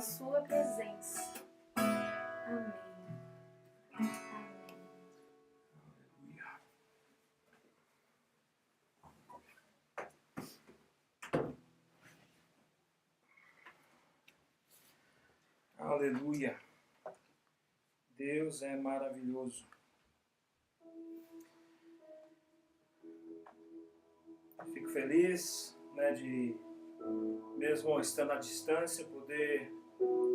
sua presença. Amém. Amém. Aleluia. Deus é maravilhoso. Fico feliz, de, mesmo estando à distância, poder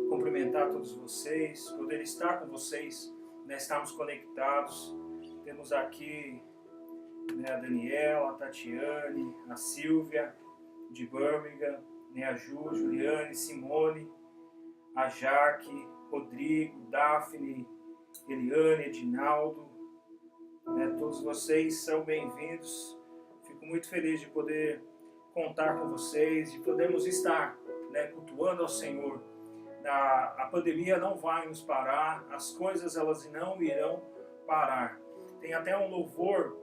cumprimentar todos vocês, poder estar com vocês, estarmos conectados. Temos aqui a Daniela, a Tatiane, a Silvia de Birmingham, a Ju, Juliane, Simone, a Jaque, Rodrigo, Daphne, Eliane, Edinaldo, todos vocês são bem-vindos. Fico muito feliz de poder contar com vocês, de podermos estar cultuando ao Senhor. A pandemia não vai nos parar, as coisas elas não irão parar. Tem até um louvor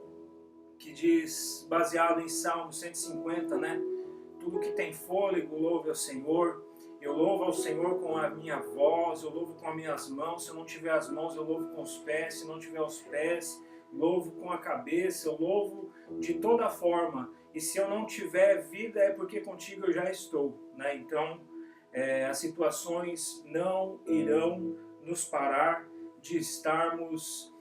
que diz, baseado em Salmo 150, tudo que tem fôlego, louve ao Senhor. Eu louvo ao Senhor com a minha voz, eu louvo com as minhas mãos. Se eu não tiver as mãos, eu louvo com os pés. Se não tiver os pés, louvo com a cabeça. Eu louvo de toda forma. E se eu não tiver vida, é porque contigo eu já estou. Então, as situações não irão nos parar de estarmos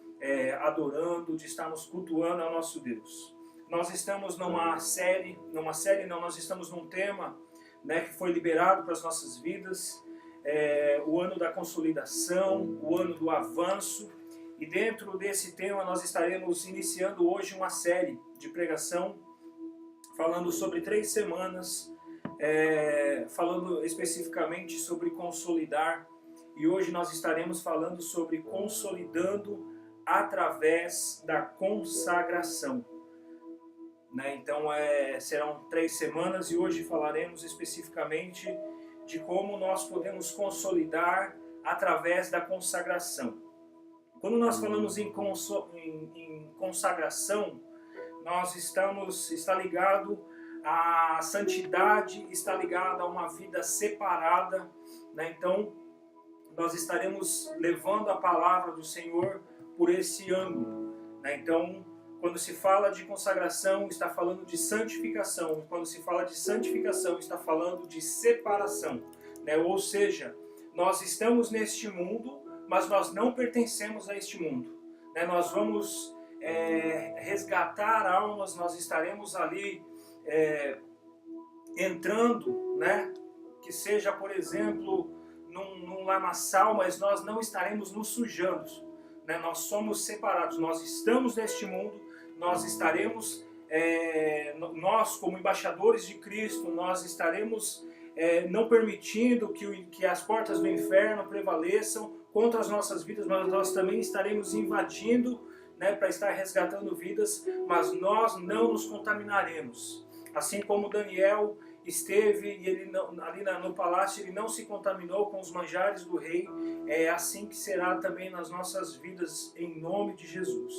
adorando, de estarmos cultuando ao nosso Deus. Nós estamos nós estamos num tema que foi liberado para as nossas vidas, o ano da consolidação, o ano do avanço, e dentro desse tema nós estaremos iniciando hoje uma série de pregação, falando sobre 3 semanas, falando especificamente sobre consolidar, e hoje nós estaremos falando sobre consolidando através da consagração. Então serão 3 semanas e hoje falaremos especificamente de como nós podemos consolidar através da consagração. Quando nós falamos em consagração, está ligado à santidade, está ligado a uma vida separada. Então nós estaremos levando a palavra do Senhor por esse ângulo. Então, quando se fala de consagração, está falando de santificação. Quando se fala de santificação, está falando de separação. Ou seja, nós estamos neste mundo, mas nós não pertencemos a este mundo. Nós vamos resgatar almas, nós estaremos ali entrando, que seja, por exemplo, num lamaçal, mas nós não estaremos nos sujando. Nós somos separados, nós estamos neste mundo, nós estaremos, nós como embaixadores de Cristo, nós estaremos não permitindo que as portas do inferno prevaleçam contra as nossas vidas, mas nós também estaremos invadindo para estar resgatando vidas, mas nós não nos contaminaremos. Assim como Daniel esteve e ele ali no palácio, ele não se contaminou com os manjares do rei, é assim que será também nas nossas vidas, em nome de Jesus.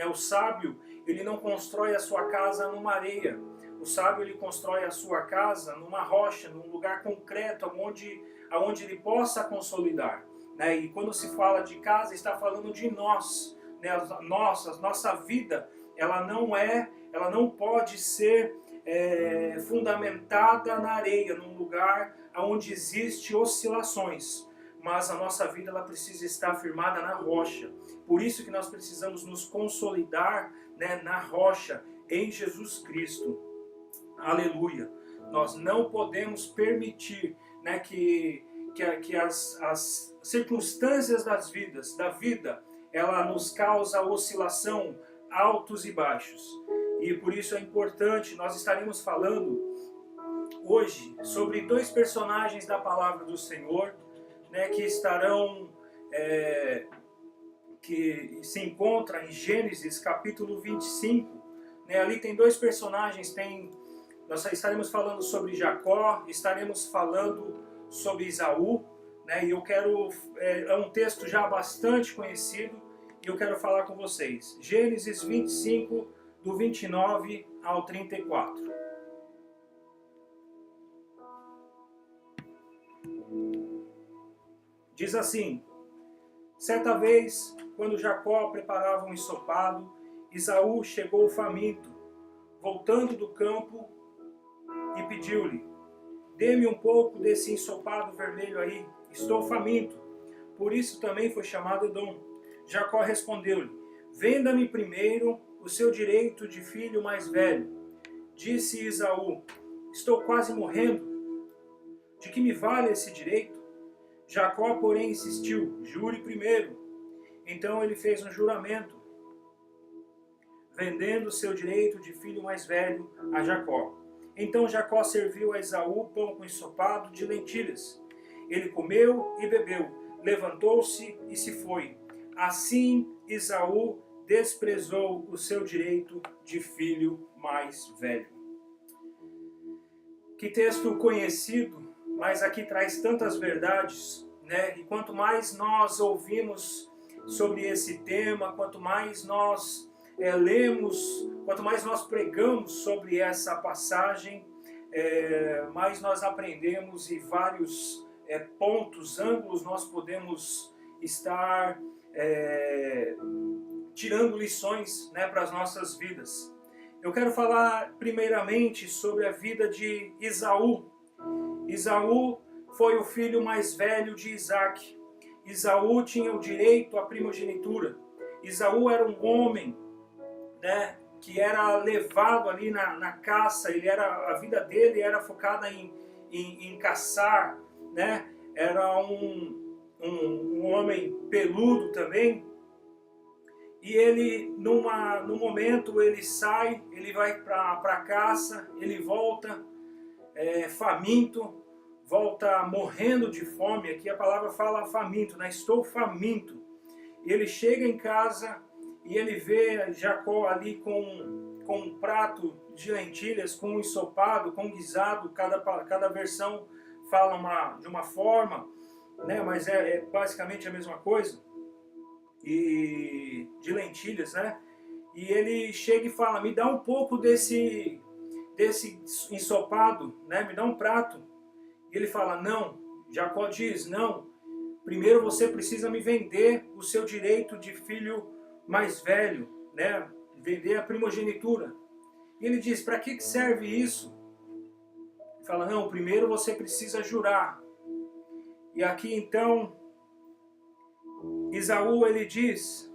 O sábio, ele não constrói a sua casa numa areia, o sábio ele constrói a sua casa numa rocha, num lugar concreto, onde ele possa consolidar. E quando se fala de casa, está falando de nós, a nossa vida, ela não pode ser fundamentada na areia, num lugar onde existe oscilações, mas a nossa vida ela precisa estar firmada na rocha. Por isso que nós precisamos nos consolidar na rocha, em Jesus Cristo. Aleluia! Nós não podemos permitir que as circunstâncias da vida, ela nos causa oscilação, altos e baixos. E por isso é importante, nós estaremos falando hoje sobre 2 personagens da palavra do Senhor, que estarão, que se encontra em Gênesis capítulo 25. Ali tem 2 personagens, nós estaremos falando sobre Jacó, estaremos falando sobre Esaú, e eu quero, é um texto já bastante conhecido, e eu quero falar com vocês. Gênesis 25, do 29 ao 34. Diz assim: certa vez, quando Jacó preparava um ensopado, Esaú chegou faminto, voltando do campo, e pediu-lhe: dê-me um pouco desse ensopado vermelho aí, estou faminto. Por isso também foi chamado Edom. Jacó respondeu-lhe: venda-me primeiro o seu direito de filho mais velho. Disse Esaú: estou quase morrendo. De que me vale esse direito? Jacó, porém, insistiu: jure primeiro. Então ele fez um juramento, vendendo o seu direito de filho mais velho a Jacó. Então Jacó serviu a Esaú pão com ensopado de lentilhas. Ele comeu e bebeu, levantou-se e se foi. Assim Esaú desprezou o seu direito de filho mais velho. Que texto conhecido, mas aqui traz tantas verdades, né? E quanto mais nós ouvimos sobre esse tema, quanto mais nós lemos, quanto mais nós pregamos sobre essa passagem, mais nós aprendemos e vários pontos, ângulos nós podemos estar tirando lições, né, para as nossas vidas. Eu quero falar primeiramente sobre a vida de Esaú. Esaú foi o filho mais velho de Isaac. Esaú tinha o direito à primogenitura. Esaú era um homem, né, que era levado ali na caça. A vida dele era focada em caçar, né? Era um homem peludo também. E ele, num momento, ele sai, ele vai para a caça, ele volta faminto, volta morrendo de fome. Aqui a palavra fala faminto, né? Estou faminto. Ele chega em casa e ele vê Jacó ali com um prato de lentilhas, com um ensopado, com um guisado. Cada versão fala de uma forma, né? Mas é basicamente a mesma coisa. E de lentilhas, né? E ele chega e fala: me dá um pouco desse ensopado, né? Me dá um prato. E ele fala: não. Jacó diz: não, primeiro você precisa me vender o seu direito de filho mais velho, né? Vender a primogenitura. E ele diz: para que serve isso? Ele fala: não, primeiro você precisa jurar. E aqui então Esaú, ele diz,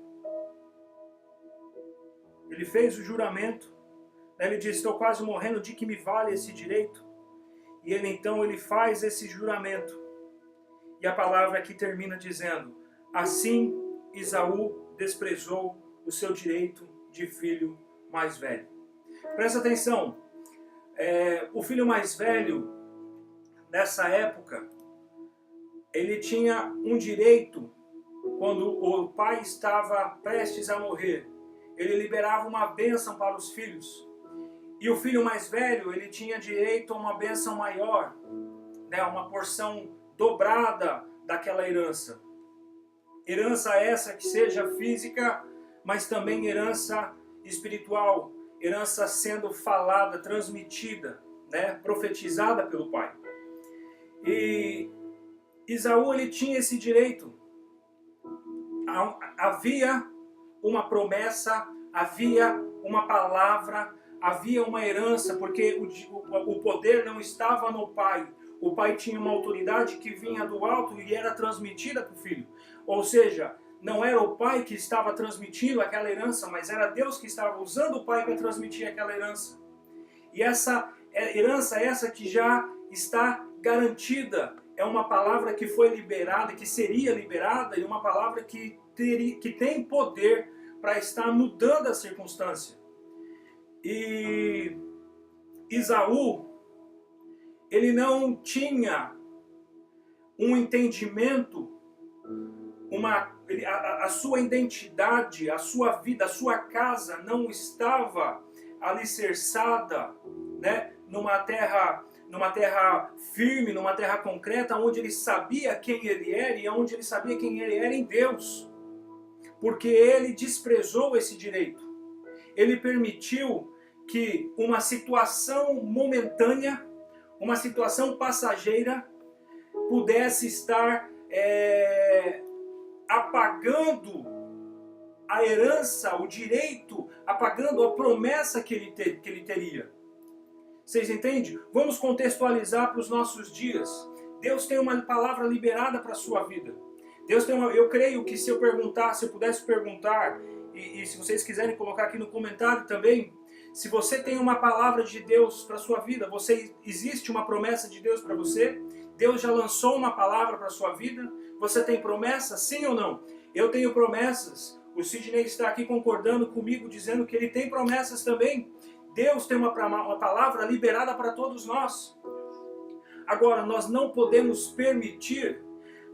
ele fez o juramento, ele diz: estou quase morrendo, de que me vale esse direito? E ele faz esse juramento. E a palavra aqui termina dizendo: assim Esaú desprezou o seu direito de filho mais velho. Presta atenção, o filho mais velho, nessa época, ele tinha um direito. Quando o pai estava prestes a morrer, ele liberava uma bênção para os filhos. E o filho mais velho, ele tinha direito a uma bênção maior, né, uma porção dobrada daquela herança. Herança essa que seja física, mas também herança espiritual, herança sendo falada, transmitida, né, profetizada pelo pai. E Esaú, ele tinha esse direito. Havia uma promessa, havia uma palavra, havia uma herança, porque o poder não estava no pai. O pai tinha uma autoridade que vinha do alto e era transmitida para o filho. Ou seja, não era o pai que estava transmitindo aquela herança, mas era Deus que estava usando o pai para transmitir aquela herança. E essa herança, essa que já está garantida, é uma palavra que foi liberada, que seria liberada, e uma palavra que tem poder para estar mudando a circunstância. E Esaú, ele não tinha um entendimento, a sua identidade, a sua vida, a sua casa não estava alicerçada, né, numa terra firme, numa terra concreta, onde ele sabia quem ele era e onde ele sabia quem ele era em Deus. Porque ele desprezou esse direito. Ele permitiu que uma situação momentânea, uma situação passageira, pudesse estar apagando a herança, o direito, apagando a promessa que ele teria. Vocês entendem? Vamos contextualizar para os nossos dias. Deus tem uma palavra liberada para a sua vida. Deus tem eu creio que se eu pudesse perguntar, e se vocês quiserem colocar aqui no comentário também, se você tem uma palavra de Deus para a sua vida, existe uma promessa de Deus para você? Deus já lançou uma palavra para a sua vida? Você tem promessa, sim ou não? Eu tenho promessas. O Sidney está aqui concordando comigo, dizendo que ele tem promessas também. Deus tem uma palavra liberada para todos nós. Agora, nós não podemos permitir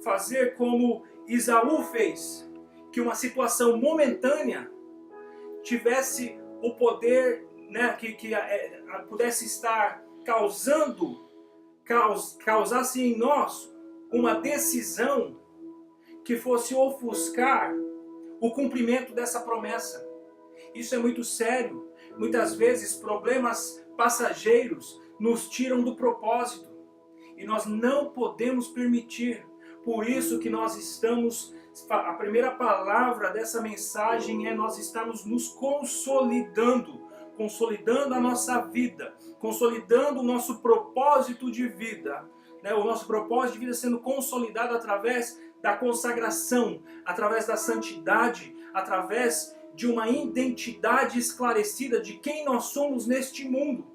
fazer como Esaú fez, que uma situação momentânea tivesse o poder, né, que pudesse estar causasse em nós uma decisão que fosse ofuscar o cumprimento dessa promessa. Isso é muito sério. Muitas vezes problemas passageiros nos tiram do propósito e nós não podemos permitir. Por isso que nós estamos, a primeira palavra dessa mensagem é nós estamos nos consolidando a nossa vida, consolidando o nosso propósito de vida, né? O nosso propósito de vida sendo consolidado através da consagração, através da santidade, através de uma identidade esclarecida de quem nós somos neste mundo.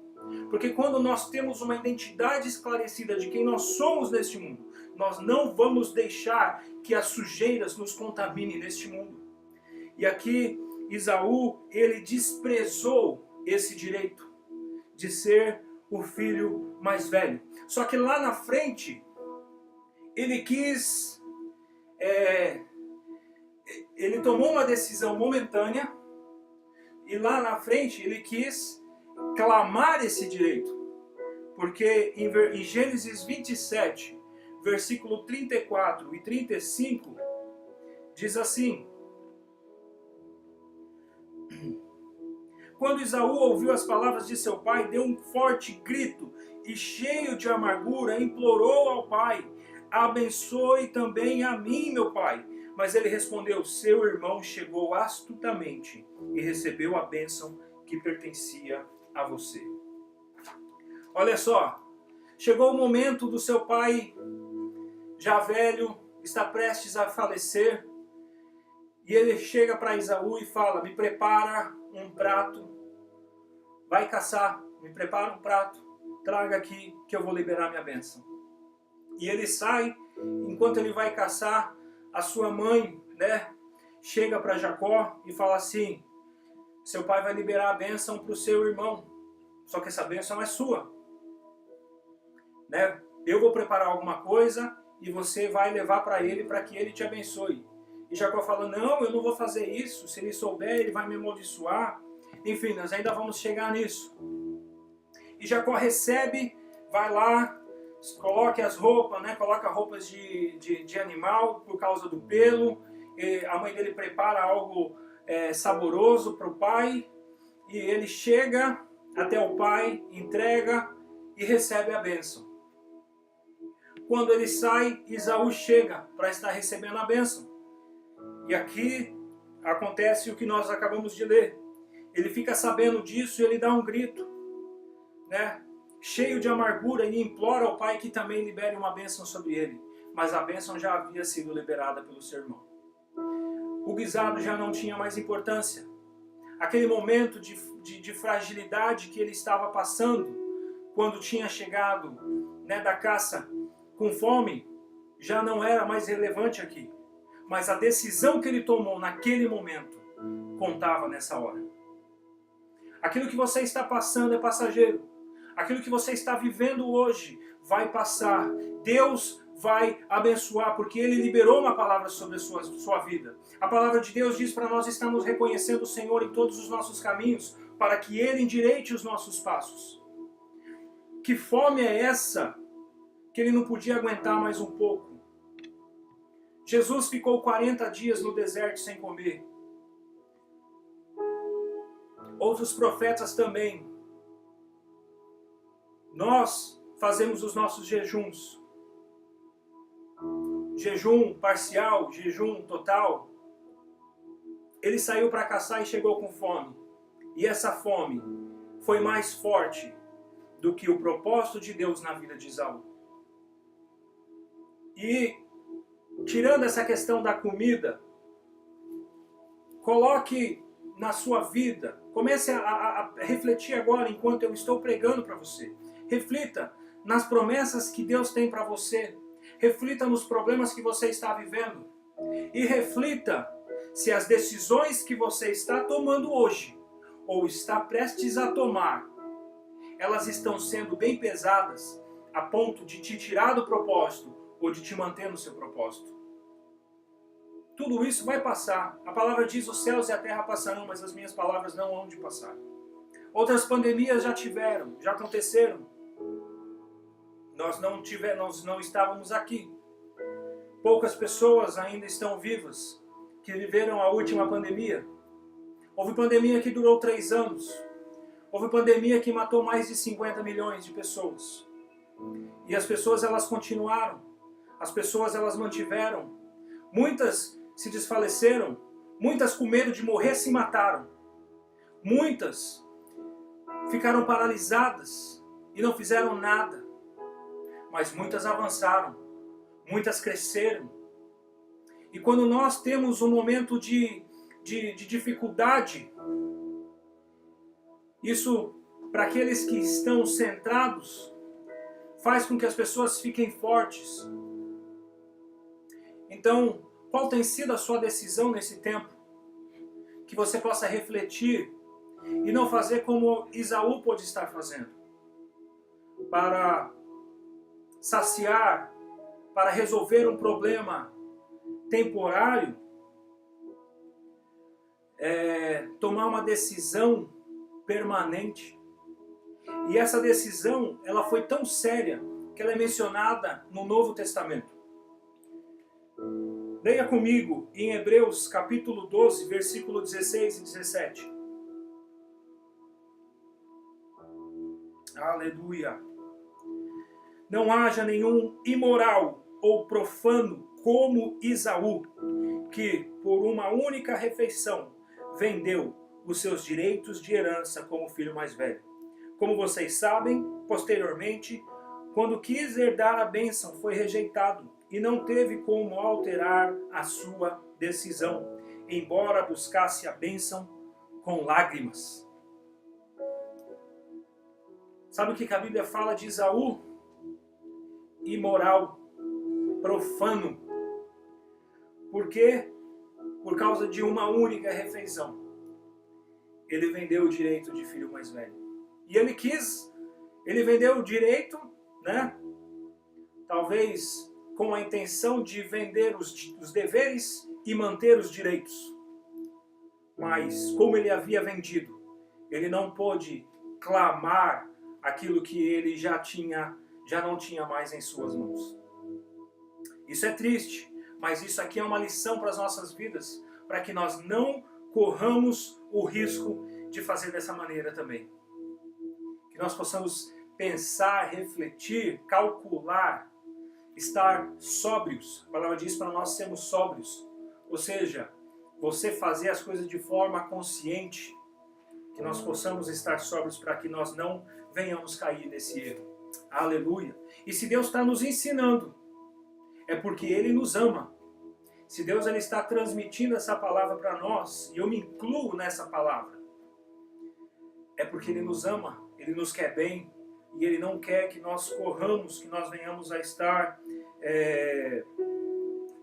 Porque quando nós temos uma identidade esclarecida de quem nós somos neste mundo, nós não vamos deixar que as sujeiras nos contaminem neste mundo. E aqui Esaú, ele desprezou esse direito de ser o filho mais velho. Só que lá na frente, ele ele tomou uma decisão momentânea e lá na frente ele quis clamar esse direito. Porque em Gênesis 27, versículo 34 e 35, diz assim: Quando Esaú ouviu as palavras de seu pai, deu um forte grito e, cheio de amargura, implorou ao pai: abençoe também a mim, meu pai. Mas ele respondeu: seu irmão chegou astutamente e recebeu a bênção que pertencia a você. Olha só, chegou o momento do seu pai, já velho, está prestes a falecer, e ele chega para Esaú e fala: me prepara um prato, vai caçar, me prepara um prato, traga aqui que eu vou liberar minha bênção. E ele sai, enquanto ele vai caçar, a sua mãe, né, chega para Jacó e fala assim: seu pai vai liberar a bênção para o seu irmão, só que essa bênção é sua, né? Eu vou preparar alguma coisa e você vai levar para ele para que ele te abençoe. E Jacó fala: não, eu não vou fazer isso, se ele souber ele vai me amaldiçoar. Enfim, nós ainda vamos chegar nisso. E Jacó recebe, vai lá, coloca as roupas, né? Coloca roupas de animal por causa do pelo. E a mãe dele prepara algo saboroso para o pai. E ele chega até o pai, entrega e recebe a bênção. Quando ele sai, Esaú chega para estar recebendo a bênção. E aqui acontece o que nós acabamos de ler. Ele fica sabendo disso e ele dá um grito, né? Cheio de amargura, e implora ao pai que também libere uma bênção sobre ele. Mas a bênção já havia sido liberada pelo seu irmão. O guisado já não tinha mais importância. Aquele momento de fragilidade que ele estava passando, quando tinha chegado, né, da caça com fome, já não era mais relevante aqui. Mas a decisão que ele tomou naquele momento contava nessa hora. Aquilo que você está passando é passageiro. Aquilo que você está vivendo hoje vai passar. Deus vai abençoar, porque Ele liberou uma palavra sobre a sua vida. A palavra de Deus diz para nós estarmos reconhecendo o Senhor em todos os nossos caminhos, para que Ele endireite os nossos passos. Que fome é essa que Ele não podia aguentar mais um pouco? Jesus ficou 40 dias no deserto sem comer. Outros profetas também. Nós fazemos os nossos jejuns. jejum parcial, jejum total, ele saiu para caçar e chegou com fome. E essa fome foi mais forte do que o propósito de Deus na vida de Esaú. E, tirando essa questão da comida, coloque na sua vida, comece a refletir agora enquanto eu estou pregando para você. Reflita nas promessas que Deus tem para você. Reflita nos problemas que você está vivendo. E reflita se as decisões que você está tomando hoje, ou está prestes a tomar, elas estão sendo bem pesadas a ponto de te tirar do propósito ou de te manter no seu propósito. Tudo isso vai passar. A palavra diz: os céus e a terra passarão, mas as minhas palavras não hão de passar. Outras pandemias já tiveram, já aconteceram. Nós não estávamos aqui. Poucas pessoas ainda estão vivas que viveram a última pandemia. Houve pandemia que durou 3 anos. Houve pandemia que matou mais de 50 milhões de pessoas. E as pessoas, elas continuaram. As pessoas, elas mantiveram. Muitas se desfaleceram. Muitas, com medo de morrer, se mataram. Muitas ficaram paralisadas e não fizeram nada. Mas muitas avançaram. Muitas cresceram. E quando nós temos um momento de dificuldade, isso, para aqueles que estão centrados, faz com que as pessoas fiquem fortes. Então, qual tem sido a sua decisão nesse tempo? Que você possa refletir e não fazer como Esaú pode estar fazendo. Para saciar, para resolver um problema temporário, tomar uma decisão permanente. E essa decisão, ela foi tão séria que ela é mencionada no Novo Testamento. Leia comigo em Hebreus capítulo 12, versículo 16 e 17. Aleluia. Não haja nenhum imoral ou profano como Esaú, que por uma única refeição vendeu os seus direitos de herança como filho mais velho. Como vocês sabem, posteriormente, quando quis herdar a bênção, foi rejeitado e não teve como alterar a sua decisão, embora buscasse a bênção com lágrimas. Sabe o que a Bíblia fala de Esaú? Imoral, profano. Por quê? Por causa de uma única refeição. Ele vendeu o direito de filho mais velho. E ele vendeu o direito, né? Talvez com a intenção de vender os deveres e manter os direitos. Mas como ele havia vendido, ele não pôde clamar aquilo que ele já não tinha mais em suas mãos. Isso é triste, mas isso aqui é uma lição para as nossas vidas, para que nós não corramos o risco de fazer dessa maneira também. Que nós possamos pensar, refletir, calcular, estar sóbrios. A palavra diz para nós sermos sóbrios. Ou seja, você fazer as coisas de forma consciente, que nós possamos estar sóbrios para que nós não venhamos cair nesse erro. Aleluia. E se Deus está nos ensinando, é porque Ele nos ama. Se Deus ele está transmitindo essa palavra para nós, e eu me incluo nessa palavra, é porque Ele nos ama, Ele nos quer bem, e Ele não quer que nós corramos, que nós venhamos a estar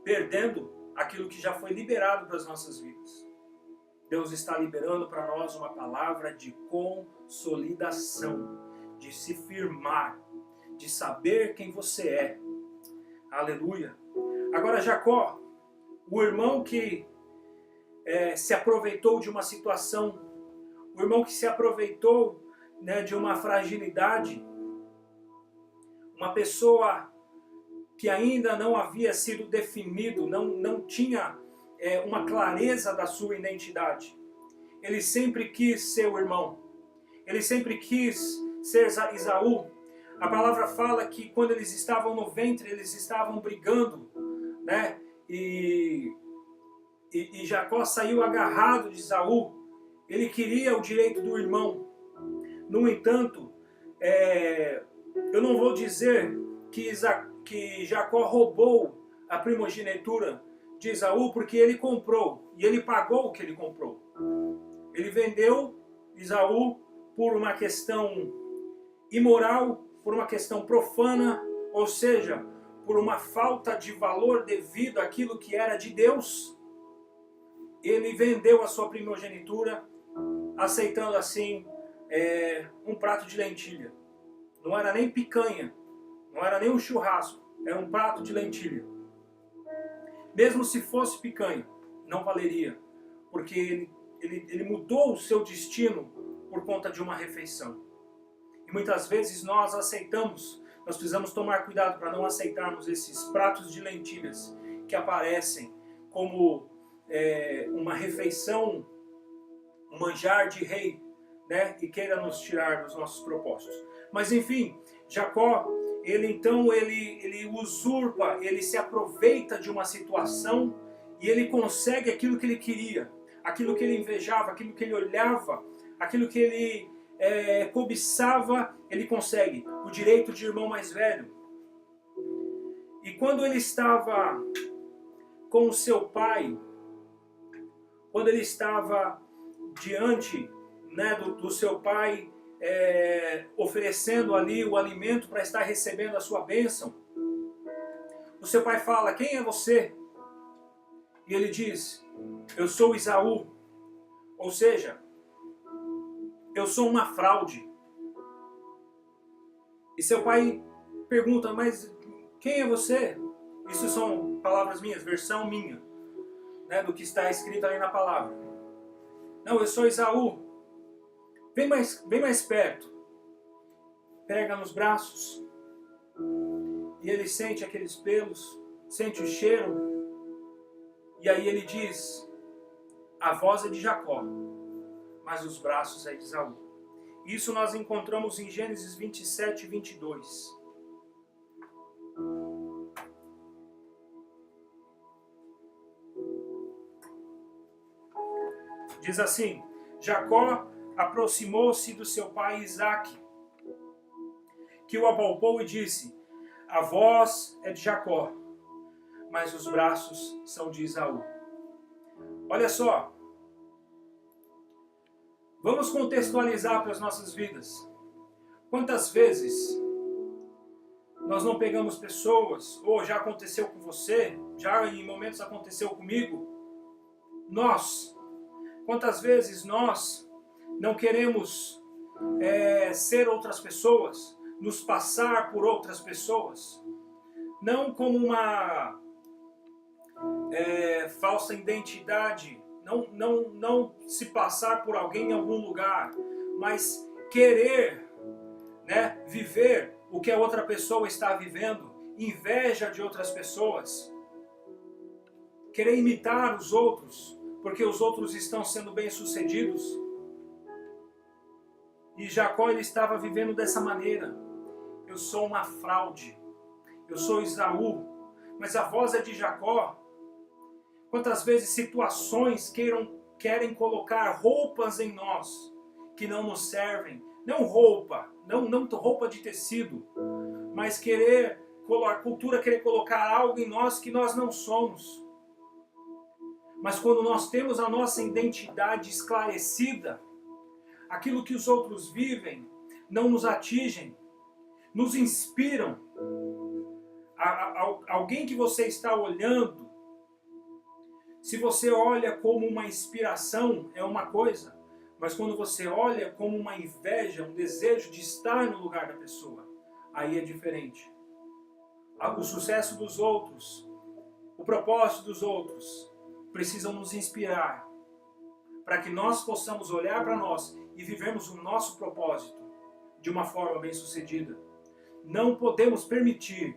perdendo aquilo que já foi liberado para as nossas vidas. Deus está liberando para nós uma palavra de consolidação, de se firmar, de saber quem você é. Aleluia. Agora Jacó, o irmão que se aproveitou de uma situação, o irmão que se aproveitou, né, de uma fragilidade, uma pessoa que ainda não havia sido definido, não tinha uma clareza da sua identidade. Ele sempre quis ser o irmão, ele sempre quis ser Esaú. A palavra fala que quando eles estavam no ventre, eles estavam brigando, né? E Jacó saiu agarrado de Esaú. Ele queria o direito do irmão. No entanto, eu não vou dizer que Jacó roubou a primogenitura de Esaú, porque ele comprou, e ele pagou o que ele comprou. Ele vendeu Esaú por uma questão imoral, por uma questão profana, ou seja, por uma falta de valor devido àquilo que era de Deus. Ele vendeu a sua primogenitura, aceitando assim um prato de lentilha. Não era nem picanha, não era nem um churrasco, era um prato de lentilha. Mesmo se fosse picanha, não valeria, porque ele mudou o seu destino por conta de uma refeição. E muitas vezes nós aceitamos, nós precisamos tomar cuidado para não aceitarmos esses pratos de lentilhas que aparecem como uma refeição, um manjar de rei, né, e queira nos tirar dos nossos propósitos. Mas enfim, Jacó, ele usurpa, ele se aproveita de uma situação e ele consegue aquilo que ele queria, aquilo que ele invejava, aquilo que ele olhava, aquilo que ele cobiçava, ele consegue o direito de irmão mais velho. E quando ele estava com o seu pai, quando ele estava diante, né, do seu pai, oferecendo ali o alimento para estar recebendo a sua bênção, o seu pai fala: quem é você? E ele diz: eu sou Esaú, ou seja, eu sou uma fraude. E seu pai pergunta: mas quem é você? Isso são palavras minhas, versão minha, né, do que está escrito ali na palavra. Não, eu sou Esaú. Vem mais perto. Pega nos braços. E ele sente aqueles pelos, sente o cheiro. E aí ele diz: a voz é de Jacó, mas os braços é de Esaú. Isso nós encontramos em Gênesis 27 e 22. Diz assim: Jacó aproximou-se do seu pai Isaque, que o apalpou e disse: a voz é de Jacó, mas os braços são de Esaú. Olha só, vamos contextualizar para as nossas vidas. Quantas vezes nós não pegamos pessoas, ou já aconteceu com você, já em momentos aconteceu comigo, quantas vezes nós não queremos ser outras pessoas, nos passar por outras pessoas, não como uma falsa identidade, não se passar por alguém em algum lugar, mas querer, né, viver o que a outra pessoa está vivendo, inveja de outras pessoas, querer imitar os outros, porque os outros estão sendo bem-sucedidos. E Jacó, ele estava vivendo dessa maneira. Eu sou uma fraude, eu sou Esaú, mas a voz é de Jacó. Quantas vezes situações querem colocar roupas em nós que não nos servem, não roupa de tecido, mas a cultura querer colocar algo em nós que nós não somos. Mas quando nós temos a nossa identidade esclarecida, aquilo que os outros vivem não nos atingem, nos inspiram. Alguém que você está olhando, se você olha como uma inspiração, é uma coisa, mas quando você olha como uma inveja, um desejo de estar no lugar da pessoa, aí é diferente. O sucesso dos outros, o propósito dos outros, precisam nos inspirar, para que nós possamos olhar para nós e vivermos o nosso propósito de uma forma bem-sucedida. Não podemos permitir,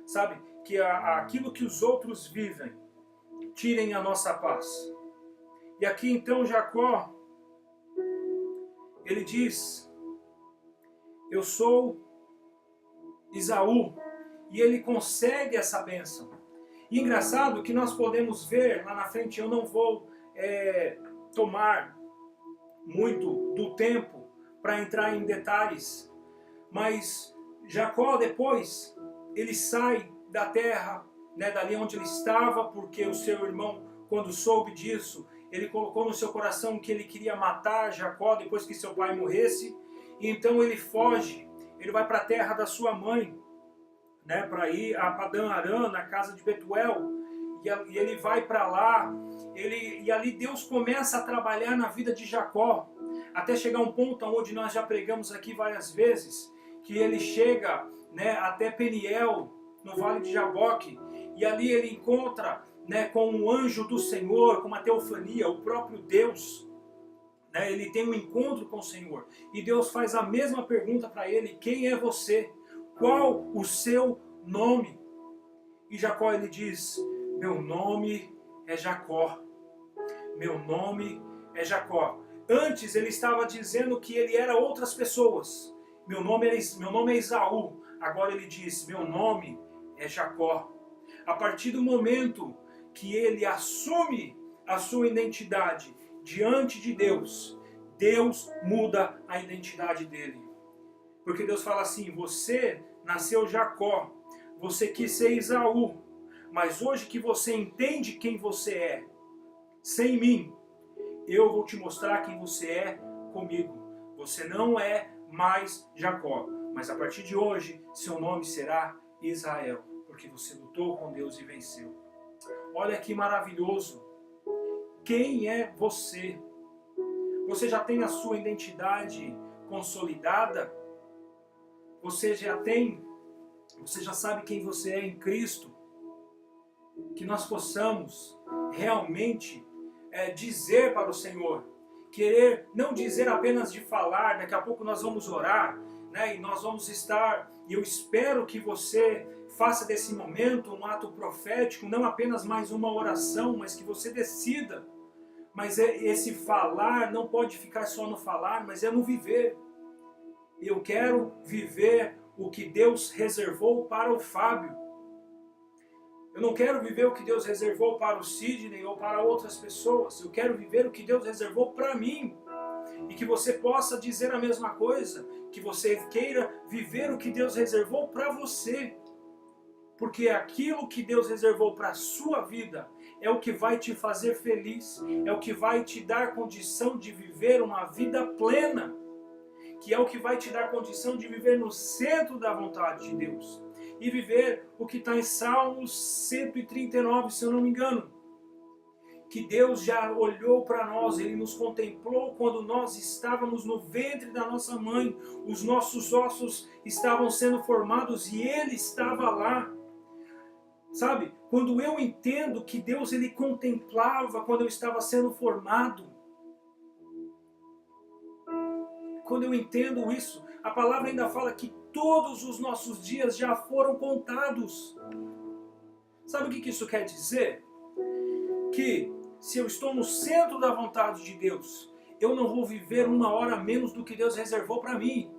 sabe, que aquilo que os outros vivem tirem a nossa paz. E aqui então Jacó, ele diz: eu sou Esaú, e ele consegue essa bênção. E engraçado que nós podemos ver lá na frente, eu não vou tomar muito do tempo para entrar em detalhes, mas Jacó depois, ele sai da terra, né, dali onde ele estava, porque o seu irmão, quando soube disso, ele colocou no seu coração que ele queria matar Jacó depois que seu pai morresse, e então ele foge, ele vai para a terra da sua mãe, né, para ir a Padã Arã, na casa de Betuel, e ele vai para lá, e ali Deus começa a trabalhar na vida de Jacó, até chegar um ponto onde nós já pregamos aqui várias vezes, que ele chega, né, até Peniel, no Vale de Jaboque, e ali ele encontra, né, com um anjo do Senhor, com uma teofania, o próprio Deus, né, ele tem um encontro com o Senhor, e Deus faz a mesma pergunta para ele: quem é você? Qual o seu nome? E Jacó, ele diz: meu nome é Jacó. Meu nome é Jacó. Antes ele estava dizendo que ele era outras pessoas. Meu nome é Esaú. Agora ele diz: meu nome é Jacó. A partir do momento que ele assume a sua identidade diante de Deus, Deus muda a identidade dele. Porque Deus fala assim: você nasceu Jacó, você quis ser Esaú, mas hoje que você entende quem você é, sem mim, eu vou te mostrar quem você é comigo. Você não é mais Jacó, mas a partir de hoje, seu nome será Israel, porque você lutou com Deus e venceu. Olha que maravilhoso. Quem é você? Você já tem a sua identidade consolidada? Você já sabe quem você é em Cristo? Que nós possamos realmente dizer para o Senhor, querer não dizer apenas de falar. Daqui a pouco nós vamos orar, né, e nós vamos estar, e eu espero que você faça desse momento um ato profético, não apenas mais uma oração, mas que você decida. Mas esse falar não pode ficar só no falar, mas é no viver. Eu quero viver o que Deus reservou para o Fábio. Eu não quero viver o que Deus reservou para o Sidney ou para outras pessoas. Eu quero viver o que Deus reservou para mim. E que você possa dizer a mesma coisa. Que você queira viver o que Deus reservou para você. Porque aquilo que Deus reservou para a sua vida é o que vai te fazer feliz. É o que vai te dar condição de viver uma vida plena. Que é o que vai te dar condição de viver no centro da vontade de Deus. E viver o que está em Salmos 139, se eu não me engano. Que Deus já olhou para nós, Ele nos contemplou quando nós estávamos no ventre da nossa mãe. Os nossos ossos estavam sendo formados e Ele estava lá. Sabe, quando eu entendo que Deus Ele contemplava quando eu estava sendo formado. Quando eu entendo isso, a palavra ainda fala que todos os nossos dias já foram contados. Sabe o que isso quer dizer? Que se eu estou no centro da vontade de Deus, eu não vou viver uma hora menos do que Deus reservou para mim.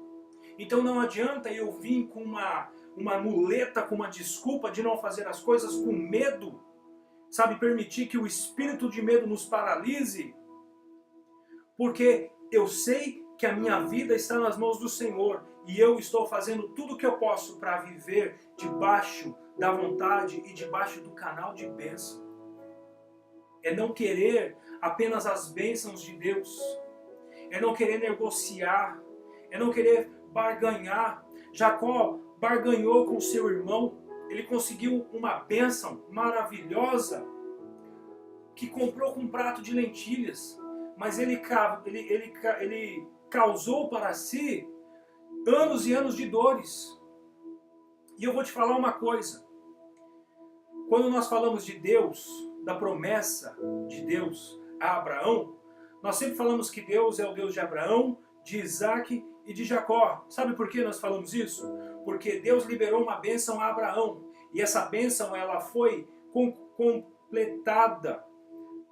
Então não adianta eu vir com uma muleta, com uma desculpa de não fazer as coisas com medo. Sabe, permitir que o espírito de medo nos paralise. Porque eu sei que a minha vida está nas mãos do Senhor e eu estou fazendo tudo o que eu posso para viver debaixo da vontade e debaixo do canal de bênção. É não querer apenas as bênçãos de Deus, é não querer negociar, é não querer barganhar. Jacó barganhou com seu irmão, ele conseguiu uma bênção maravilhosa que comprou com um prato de lentilhas, mas ele causou para si anos e anos de dores. E eu vou te falar uma coisa. Quando nós falamos de Deus, da promessa de Deus a Abraão, nós sempre falamos que Deus é o Deus de Abraão, de Isaac e de Jacó. Sabe por que nós falamos isso? Porque Deus liberou uma bênção a Abraão. E essa bênção ela foi completada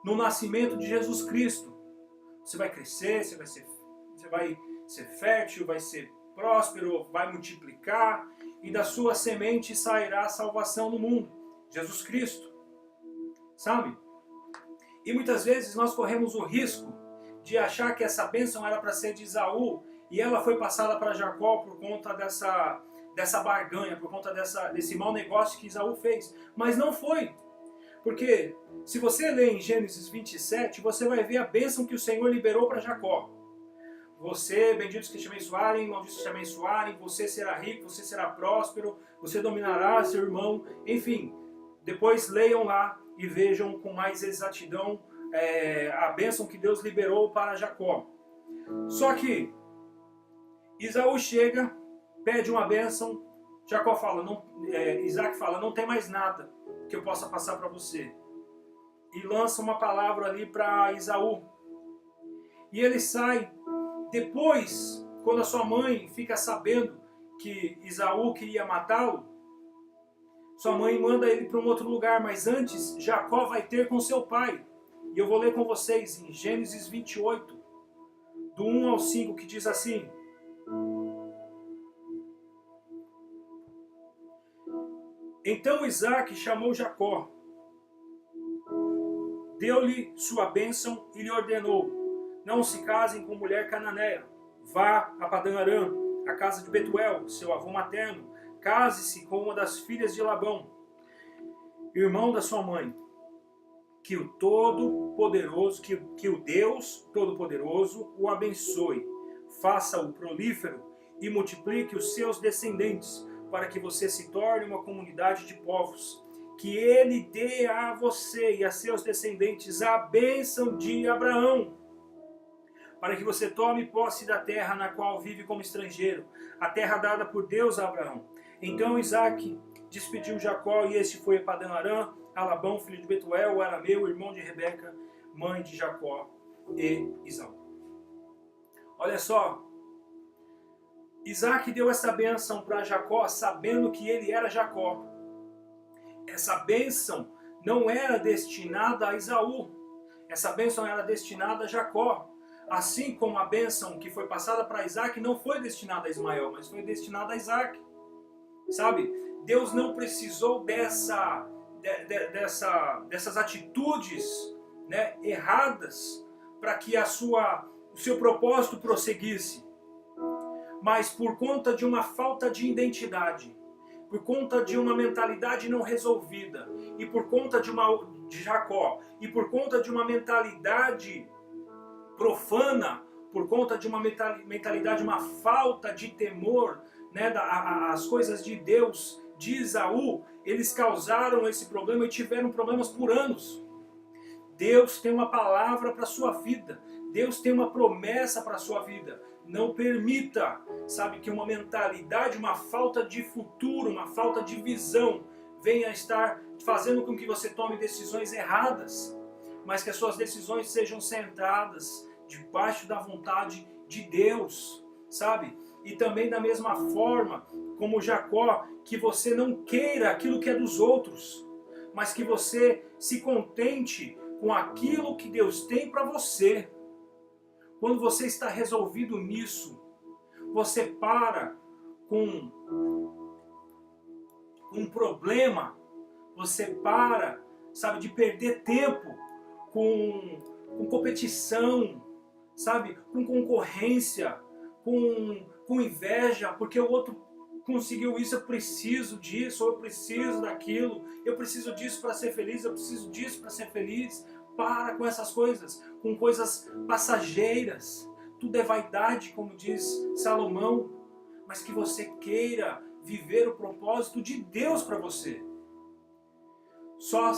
no nascimento de Jesus Cristo. Você vai crescer, você vai ser fértil, vai ser próspero, vai multiplicar, e da sua semente sairá a salvação no mundo, Jesus Cristo. sabe? E muitas vezes nós corremos o risco de achar que essa bênção era para ser de Esaú e ela foi passada para Jacó por conta dessa barganha, por conta desse mau negócio que Esaú fez. Mas não foi. Porque se você ler em Gênesis 27, você vai ver a bênção que o Senhor liberou para Jacó. Você, benditos que te abençoarem, malditos que te abençoarem, você será rico, você será próspero, você dominará seu irmão, enfim. Depois leiam lá e vejam com mais exatidão a bênção que Deus liberou para Jacó. Só que Esaú chega, pede uma bênção, Jacó fala, Isaac fala, não tem mais nada que eu possa passar para você. E lança uma palavra ali para Esaú. E ele sai. Depois, quando a sua mãe fica sabendo que Esaú queria matá-lo, sua mãe manda ele para um outro lugar, mas antes Jacó vai ter com seu pai. E eu vou ler com vocês em Gênesis 28, do 1 ao 5, que diz assim: Então Isaac chamou Jacó, deu-lhe sua bênção e lhe ordenou: não se casem com mulher cananeia. Vá a Padã-Arã, a casa de Betuel, seu avô materno. Case-se com uma das filhas de Labão, irmão da sua mãe. Que o Todo-Poderoso, que o Deus Todo-Poderoso o abençoe. Faça-o prolífero e multiplique os seus descendentes, para que você se torne uma comunidade de povos. Que ele dê a você e a seus descendentes a bênção de Abraão, para que você tome posse da terra na qual vive como estrangeiro, a terra dada por Deus a Abraão. Então Isaac despediu Jacó, e este foi a Padã-Arã, a Labão, filho de Betuel, o arameu, irmão de Rebeca, mãe de Jacó e Esaú. Olha só, Isaac deu essa bênção para Jacó, sabendo que ele era Jacó. Essa bênção não era destinada a Esaú, essa bênção era destinada a Jacó. Assim como a bênção que foi passada para Isaac não foi destinada a Ismael, mas foi destinada a Isaac. Sabe? Deus não precisou dessas atitudes, né, erradas para que o seu propósito prosseguisse. Mas por conta de uma falta de identidade, por conta de uma mentalidade não resolvida, e por conta de Jacó, e por conta de uma mentalidade profana, por conta de uma mentalidade, uma falta de temor, né, as coisas de Deus, de Esaú, eles causaram esse problema e tiveram problemas por anos. Deus tem uma palavra para a sua vida, Deus tem uma promessa para a sua vida. Não permita, sabe, que uma mentalidade, uma falta de futuro, uma falta de visão venha estar fazendo com que você tome decisões erradas, mas que as suas decisões sejam centradas debaixo da vontade de Deus, sabe? E também da mesma forma, como Jacó, que você não queira aquilo que é dos outros, mas que você se contente com aquilo que Deus tem para você. Quando você está resolvido nisso, você para com um problema, você para, sabe, de perder tempo com competição, sabe, com concorrência, com inveja, porque o outro conseguiu isso, eu preciso disso, ou eu preciso daquilo, eu preciso disso para ser feliz, eu preciso disso para ser feliz. Para com essas coisas, com coisas passageiras. Tudo é vaidade, como diz Salomão, mas que você queira viver o propósito de Deus para você. Só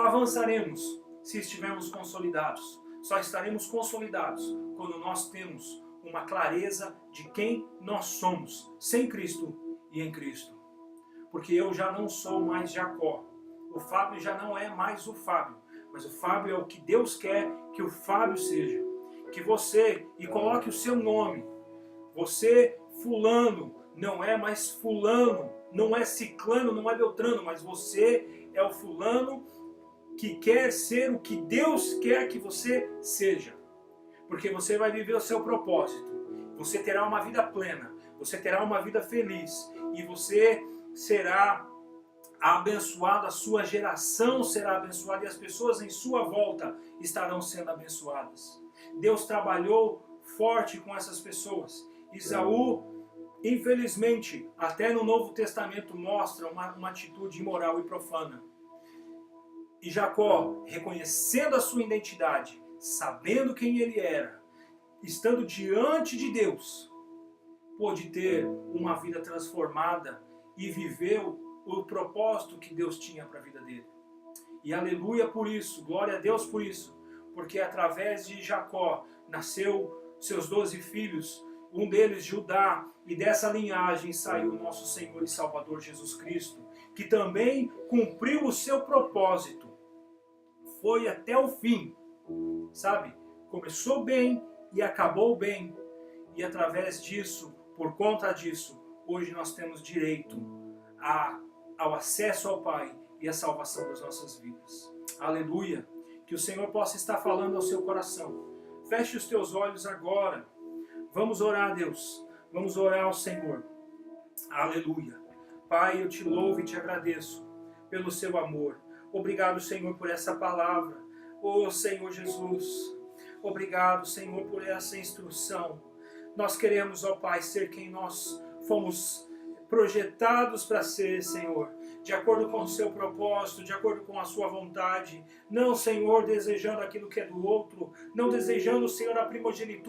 avançaremos se estivermos consolidados. Só estaremos consolidados quando nós temos uma clareza de quem nós somos, sem Cristo e em Cristo. Porque eu já não sou mais Jacó. O Fábio já não é mais o Fábio. Mas o Fábio é o que Deus quer que o Fábio seja. Que você, e coloque o seu nome. Você, fulano, não é mais fulano, não é ciclano, não é beltrano, mas você é o fulano que quer ser o que Deus quer que você seja. Porque você vai viver o seu propósito. Você terá uma vida plena, você terá uma vida feliz e você será abençoado, a sua geração será abençoada e as pessoas em sua volta estarão sendo abençoadas. Deus trabalhou forte com essas pessoas. Esaú, infelizmente, até no Novo Testamento mostra uma atitude imoral e profana. E Jacó, reconhecendo a sua identidade, sabendo quem ele era, estando diante de Deus, pôde ter uma vida transformada e viveu o propósito que Deus tinha para a vida dele. E aleluia por isso, glória a Deus por isso, porque através de Jacó nasceu seus 12 filhos, um deles Judá, e dessa linhagem saiu o nosso Senhor e Salvador Jesus Cristo, que também cumpriu o seu propósito, foi até o fim, sabe? Começou bem e acabou bem, e através disso, por conta disso, hoje nós temos direito ao acesso ao Pai e à salvação das nossas vidas. Aleluia! Que o Senhor possa estar falando ao seu coração. Feche os teus olhos agora. Vamos orar a Deus. Vamos orar ao Senhor. Aleluia! Pai, eu te louvo e te agradeço pelo seu amor. Obrigado, Senhor, por essa palavra. Oh, Senhor Jesus. Obrigado, Senhor, por essa instrução. Nós queremos, ó Pai, ser quem nós fomos projetados para ser, Senhor, de acordo com o seu propósito, de acordo com a sua vontade. Não, Senhor, desejando aquilo que é do outro, não desejando, Senhor, a primogenitura